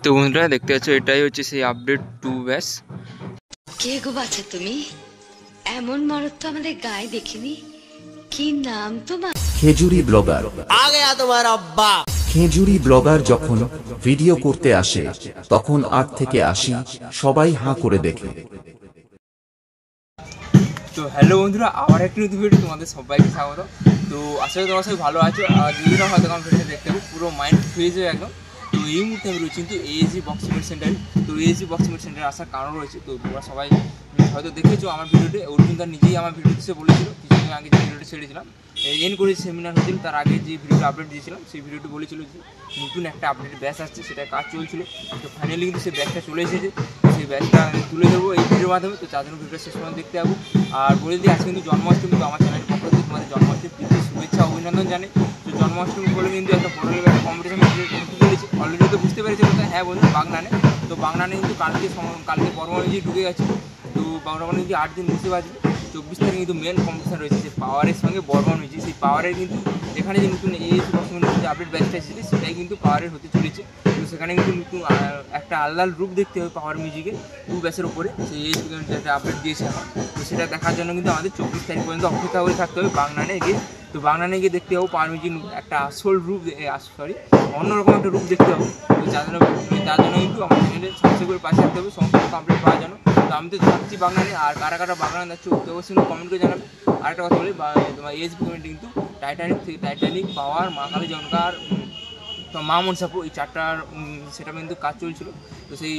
তো বন্ধুরা দেখতে পাচ্ছ এটাই হচ্ছে সেই আপডেট 2 ব্যাস। কে গো বাছা তুমি? এমন মরদ তো আমাদের গায়ে দেখিনি। কি নাম তোমার? খেজুরি ব্লগার। आ गया तुम्हारा अब्बा। খেজুরি ব্লগার যখন ভিডিও করতে আসে তখন 8 থেকে 80 সবাই হাঁ করে দেখে। তো হ্যালো বন্ধুরা, আবার একটি নতুন ভিডিও তোমাদের সবাইকে স্বাগত। তো আসলে তোমরা সবাই ভালো আছো, আর দিদিরা হয়তো আমার ভিডিও দেখতে হবে পুরো মাইন্ড ফ্রিজ হয়ে একদম। তো এই মুহূর্তে আমি রয়েছি কিন্তু এএসজি বক্সিং সেন্টারে। তো এএসজি বক্সিং সেন্টারে আসার কারণ রয়েছে, তো তোমরা সবাই হয়তো দেখেছো আমার ভিডিওতে। অর্জুন দা নিজেই আমার ভিডিওতে সে বলেছিল কিছুদিন আগে যে ভিডিওটা ছেড়েছিলাম এন করে সেমিনার হয়েছিল, তার আগে যে ভিডিওটা আপডেট দিয়েছিলাম সেই ভিডিওটি বলেছিল যে নতুন একটা আপডেট ব্যাচ আসছে, সেটা কাজ চলছিল। তো ফাইনালি কিন্তু সেই ব্যাচটা চলে এসেছে। সেই ব্যাচটা তুলে দেবো এই ভিডিওর মাধ্যমে। তো তার জন্য ভিডিওটা শেষ পর্যন্ত দেখতে যাবো। আর বলে দিই আজকে কিন্তু জন্মাষ্টমী, তো আমার চ্যানেলের পক্ষ থেকে তোমাদের জন্মাষ্টমী প্রীতি শুভেচ্ছা অভিনন্দন জানাই। তো জন্মাষ্টমী বলে কিন্তু একটা বড় লেভেল একটা কম্পিটিশন চলেছে অলরেডি। তো বুঝতে পেরেছি বলতে হ্যাঁ বলুন বাগনানে। তো বাগনানে কিন্তু কালকে পরমাণুজি ঢুকে গেছে। তো পরমাণুজি 8 দিন বুঝতে পারছি। 24 তারিখে কিন্তু মেন কম্পিটিশন রয়েছে যে পাওয়ারের সঙ্গে বর্মনুজি। সেই পাওয়ারের কিন্তু এখানে যে নতুন এএসজি বক্সিং যে আপডেট ব্যাচটা এসেছে সেটাই কিন্তু পাওয়ারের হতে চলেছে। তো সেখানে কিন্তু নতুন একটা আলাদা রূপ দেখতে হবে পাওয়ার মিউজিকে 2 ব্যাচের উপরে। সেই এএসজি যেটা আপডেট দিয়েছে এখন, তো সেটা দেখার জন্য কিন্তু আমাদের 24 তারিখ পর্যন্ত অপেক্ষা করে থাকতে হবে বাগনানে গিয়ে। তো বাগনানে গিয়ে দেখতে হবে পাওয়ার মিউজিক একটা আসল রূপ, অন্যরকম একটা রূপ দেখতে হবে। তো তার জন্য কিন্তু আমার চ্যানেলে সাবস্ক্রাইব করে পাশে থাকতে হবে সমস্ত কমপ্লিট পাওয়ার জন্য। তো আমি তো থাকছি বাগনানে, আর কারা কারা বাগনানে যাচ্ছে অবশ্যই কমেন্ট করে জানাবে। আরেকটা কথা বলি, তোমার এএসজি কমেন্ট কিন্তু টাইটানিক পাওয়ার মা কালী জনকার তো মা মনসাপু এই 4টার সেটা কিন্তু কাজ চলছিল। তো সেই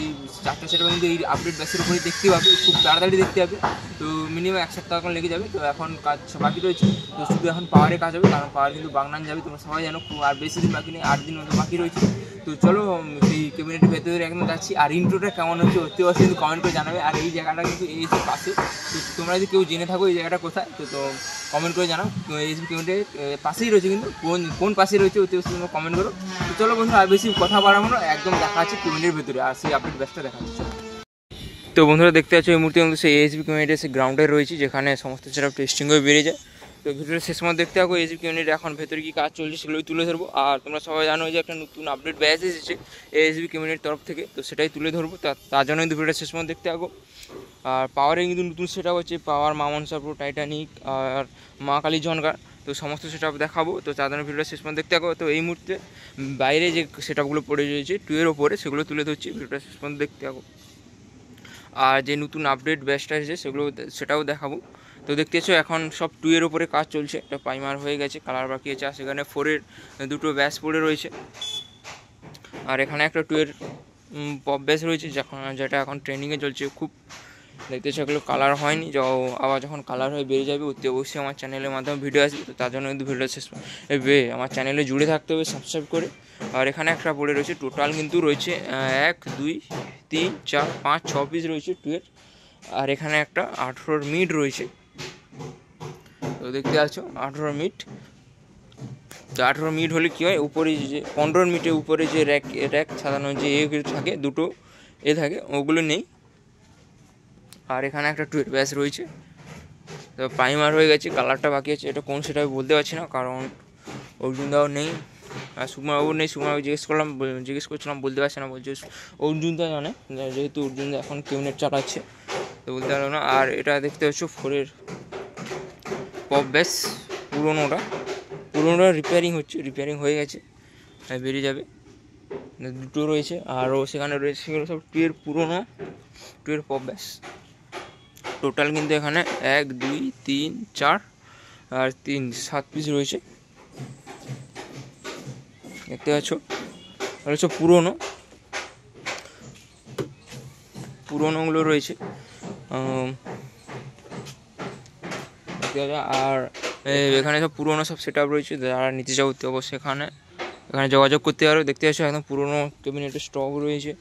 4টা সেটা কিন্তু এই আপডেট ব্যাচের উপরেই দেখতে পাবে, খুব তাড়াতাড়ি দেখতে হবে। তো মিনিমাম 1 সপ্তাহ এখন লেগে যাবে। তো এখন কাজ বাকি রয়েছে, তো শুধু এখন পাওয়ারে কাজ হবে, কারণ পাওয়ার কিন্তু বাগনান যাবে তোমরা সবাই জানো। আর বেশি দিন বাকি নেই, 8 দিন মতো বাকি রয়েছে। তো চলো সেই ক্যাবিনেটের ভেতরে একদম যাচ্ছি। আর ইন্ট্রোটা কেমন হচ্ছে অতি অবশ্যই কিন্তু কমেন্ট করে জানাবে। আর এই জায়গাটা কিন্তু এই পাশে, তো তোমরা যদি কেউ জেনে থাকো এই জায়গাটা কোথায় তো কমেন্ট করে জানাও। এএসজি ক্যাবিনেটের পাশেই রয়েছে, কিন্তু কোন পাশে রয়েছে অতি অবশ্যই তোমরা কমেন্ট করো। তো চলো বন্ধু আর বেশি কথা বাড়াবো না, একদম দেখা আছে ক্যাবিনেটের ভেতরে, আর সেই আপডেট ব্যাচটা দেখা যাচ্ছে। তো বন্ধুরা দেখতে পাচ্ছ এই মুহূর্তে কিন্তু সেই এএসজি ক্যাবিনেটের সেই গ্রাউন্ডে রয়েছে, যেখানে সমস্ত সেটা টেস্টিং হয়ে বেরিয়ে যায়। তো ভিডিওটা শেষ সময় দেখতে থাকো। এএসজি ক্যাবিনেটে এখন ভেতরে কী কাজ চলছে সেগুলোই তুলে ধরবো। আর তোমরা সবাই জানো যে একটা নতুন আপডেট ব্যাচ এসেছে এএসজি ক্যাবিনেটের তরফ থেকে, তো সেটাই তুলে ধরবো। তার জন্য কিন্তু ভিডিওটা শেষ সময় দেখতে থাকো। আর পাওয়ারে কিন্তু নতুন সেটা হচ্ছে পাওয়ার মা মনসাপু টাইটানিক আর মা কালী জনকার, তো সমস্ত সেট আপ দেখাবো। তো তার জন্য ভিডিওটা শেষ পর্যন্ত দেখতে থাকো। তো এই মুহূর্তে বাইরে যে সেট আপগুলো পড়ে রয়েছে 2 এর ওপরে সেগুলো তুলে ধরছি, ভিডিওটা শেষ পর্যন্ত দেখতে থাকো। আর যে নতুন আপডেট ব্যাচটা এসেছে সেটাও দেখাবো। তো দেখতে পাচ্ছ এখন সব 2 এর ওপরে কাজ চলছে। একটা প্রাইমার হয়ে গেছে, কালার বাকি আছে, আর সেখানে 4 এর 2টো ব্যাচ পড়ে রয়েছে। আর এখানে একটা 2 এর পপ ব্যাচ রয়েছে যেটা এখন ট্রেনিংয়ে চলছে। খুব দেখতে সেগুলো কালার হয়নি, আবার যখন কালার হয়ে বেরিয়ে যাবে অতি অবশ্যই আমার চ্যানেলের মাধ্যমে ভিডিও আসবে। তো তার জন্য কিন্তু ভিডিও শেষ আমার চ্যানেলে জুড়ে থাকতে হবে সাবস্ক্রাইব করে। আর এখানে একটা পড়ে রয়েছে, টোটাল কিন্তু রয়েছে 1 2 3 4 5 6 পিস রয়েছে 2 এর। আর এখানে একটা 18 মিট রয়েছে, তো দেখতে পাচ্ছ 18 মিট। তো 18 মিট হলে কী হয়, উপরে যে 15 মিটের উপরে যে র্যাক সাজানো যে থাকে, দুটো থাকে, ওগুলো নেই। আর এখানে একটা 2 এর ব্যাচ রয়েছে। তো প্রাইমার হয়ে গেছে, কালারটা বাকি আছে। এটা কোন সেটা আমি বলতে পারছি না, কারণ অর্জুনদাও নেই আর সুকুমারবাবু নেই। সুকুমারবাবু জিজ্ঞেস করছিলাম, বলতে পারছি না, বলছে অর্জুনদা জানে, যেহেতু অর্জুনদা এখন ক্যাবিনেট চালাচ্ছে তো বলতে পারলো না। আর এটা দেখতে পাচ্ছ 4 এর পপ ব্যাচ, পুরোনোটা রিপেয়ারিং হয়ে গেছে, বেরিয়ে যাবে। দুটো রয়েছে, আরও সেখানে রয়েছে, সেগুলো সব 2 এর পুরোনো 2 এর পপ ব্যাচ। টোটাল কিন্তু এখানে 1 2 3 4 আর 3 7 পিস রয়েছে, দেখতে পাচ্ছ। আর সব পুরোনোগুলো রয়েছে, আর এখানে সব পুরোনো সব সেট আপ রয়েছে। যারা নিতে চাও অবশ্যই এখানে যোগাযোগ করতে পারো। দেখতে পাচ্ছ একদম পুরোনো ক্যাবিনেটের স্টক রয়েছে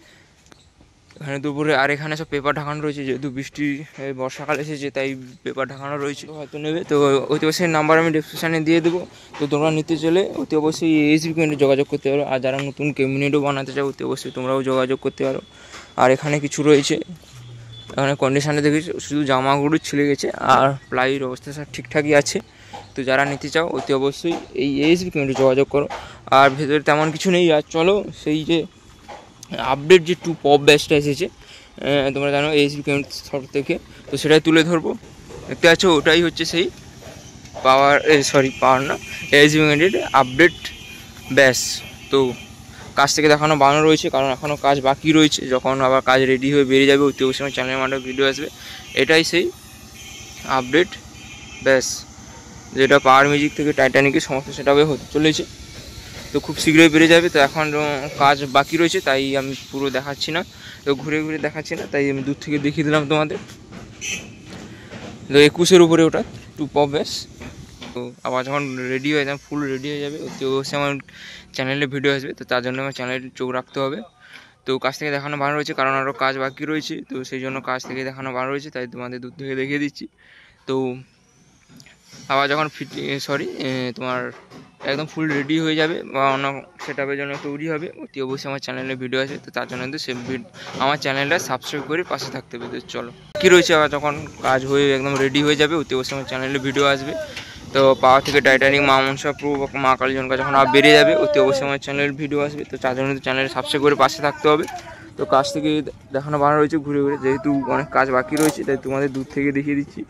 এখানে দুপুরে। আর এখানে সব পেপার ঢাকানো রয়েছে, যেহেতু বর্ষাকাল এসেছে তাই পেপার ঢাকানো রয়েছে, হয়তো নেবে। তো অতি অবশ্যই নাম্বার আমি ডিসক্রিপশানে দিয়ে দেবো। তো তোমরা নিতে চলে অতি অবশ্যই এএসজি ক্যাবিনেটে যোগাযোগ করতে পারো। আর যারা নতুন ক্যাবিনেটও বানাতে চাও অতি অবশ্যই তোমরাও যোগাযোগ করতে পারো। আর এখানে কিছু রয়েছে, এখানে কন্ডিশানে দেখি শুধু জামাগুলো ছিঁড়ে গেছে, আর প্লাইয়ের অবস্থা সব ঠিকঠাকই আছে। তো যারা নিতে চাও অতি অবশ্যই এই এএসজি ক্যাবিনেটে যোগাযোগ করো। আর ভেতরে তেমন কিছু নেই। আর চলো সেই যে আপডেট যে 2 পপ ব্যাচটা এসেছে, তোমরা জানো এইচডি পেমেন্ট সফট থেকে, তো সেটাই তুলে ধরবো। দেখতে পাচ্ছ ওটাই হচ্ছে সেই পাওয়ার না, এইচডি পেমেন্টের আপডেট ব্যাচ। তো কাজ থেকে দেখানো বানানো রয়েছে, কারণ এখনও কাজ বাকি রয়েছে। যখন আবার কাজ রেডি হয়ে বেরিয়ে যাবে অতি অবশ্যই চ্যানেলের মাধ্যমে ভিডিও আসবে। এটাই সেই আপডেট ব্যাচ, যেটা পাওয়ার মিউজিক থেকে টাইটানিকের সমস্ত সেটাবে হতে চলেছে। তো খুব শীঘ্রই বেরিয়ে যাবে। তো এখন কাজ বাকি রয়েছে, তাই আমি পুরো দেখাচ্ছি না, তো ঘুরে ঘুরে দেখাচ্ছি না, তাই আমি দূর থেকে দেখিয়ে দিলাম তোমাদের। তো 21-এর উপরে ওটা 2 পপ ব্যাচ। তো আবার যখন রেডি হয়ে যাবে, ফুল রেডি হয়ে যাবে, তো অবশ্যই আমার চ্যানেলে ভিডিও আসবে। তো তার জন্য আমার চ্যানেলে চোখ রাখতে হবে। তো কাজ থেকে দেখানো বানানো রয়েছে, কারণ আরও কাজ বাকি রয়েছে, তো সেই জন্য কাজ থেকে দেখানো বানানো রয়েছে, তাই তোমাদের দূর থেকে দেখিয়ে দিচ্ছি। তো আবার যখন তোমার একদম ফুল রেডি হয়ে যাবে বা অন্য সেটআপের জন্য তৈরি হবে, অতি অবশ্যই আমার চ্যানেলে ভিডিও আসবে। তো তার জন্য কিন্তু আমার চ্যানেলটা সাবস্ক্রাইব করে পাশে থাকতে হবে। তো চলো কী রয়েছে, আবার যখন কাজ হয়ে একদম রেডি হয়ে যাবে অতি অবশ্যই আমার চ্যানেলে ভিডিও আসবে। তো পাওয়ার থেকে টাইটানিক, মা মনসা প্রো, মা কালী জনকা যখন আবার বেরিয়ে যাবে অতি অবশ্যই আমার চ্যানেলের ভিডিও আসবে। তো তার জন্য কিন্তু চ্যানেলে সাবস্ক্রাইব করে পাশে থাকতে হবে। তো কাজ থেকে দেখানো বানানো রয়েছে ঘুরে ঘুরে, যেহেতু অনেক কাজ বাকি রয়েছে তাই তোমাদের দূর থেকে দেখিয়ে দিচ্ছি।